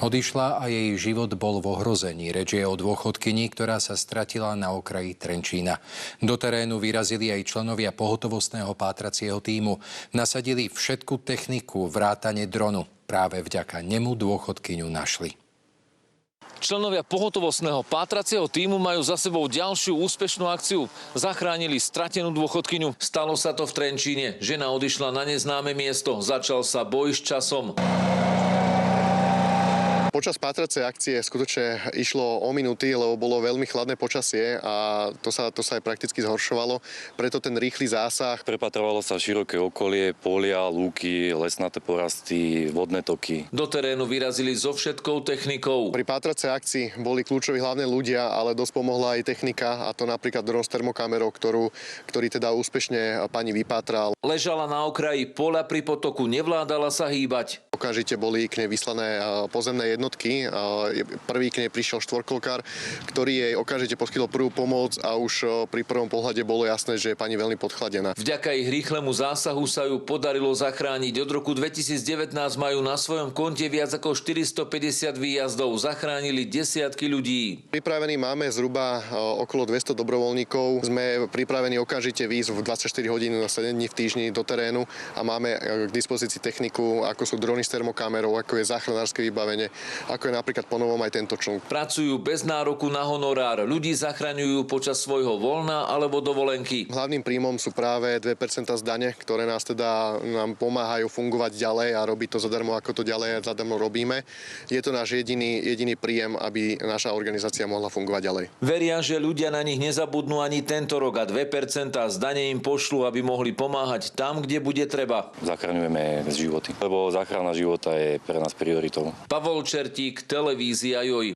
Odišla a jej život bol v ohrození. Reč je o dôchodkyni, ktorá sa stratila na okraji Trenčína. Do terénu vyrazili aj členovia pohotovostného pátracieho tímu. Nasadili všetku techniku, vrátane dronu. Práve vďaka nemu dôchodkyňu našli. Členovia pohotovostného pátracieho tímu majú za sebou ďalšiu úspešnú akciu. Zachránili stratenú dôchodkyňu. Stalo sa to v Trenčíne. Žena odišla na neznáme miesto. Začal sa boj s časom. Počas pátracej akcie skutočne išlo o minúty, lebo bolo veľmi chladné počasie a to sa aj prakticky zhoršovalo. Preto ten rýchly zásah. Prepatrovalo sa široké okolie, polia, lúky, lesnaté porasty, vodné toky. Do terénu vyrazili so všetkou technikou. Pri pátracej akcii boli kľúčoví hlavne ľudia, ale dosť pomohla aj technika, a to napríklad dron s termokamerou, ktorý teda úspešne pani vypátral. Ležala na okraji poľa pri potoku, nevládala sa hýbať. Okamžite boli k nej vyslané pozemné jednotky. Prvý k nej prišiel štvorkolkár, ktorý jej okamžite poskytol prvú pomoc a už pri prvom pohľade bolo jasné, že je pani veľmi podchladená. Vďaka ich rýchlemu zásahu sa ju podarilo zachrániť. Od roku 2019 majú na svojom konte viac ako 450 výjazdov. Zachránili desiatky ľudí. Pripravení máme zhruba okolo 200 dobrovoľníkov. Sme pripravení okamžite výjsť v 24 hodín na 7 dní v týždni do terénu a máme k dispozícii techniku, ako sú drony s termokamerou, ako je záchranárske vybavenie, ako je napríklad ponovom aj tento čln. Pracujú bez nároku na honorár. Ľudí zachraňujú počas svojho voľna alebo dovolenky. Hlavným príjmom sú práve 2% z dane, ktoré nám pomáhajú fungovať ďalej a robiť to zadarmo, ako to ďalej zadarmo robíme. Je to náš jediný príjem, aby naša organizácia mohla fungovať ďalej. Veria, že ľudia na nich nezabudnú ani tento rok a 2% z dane im pošlú, aby mohli pomáhať tam, kde bude treba. Zachraňujeme životy, lebo záchrana života je pre nás prioritou. Pavol Čertík, televízia Joj.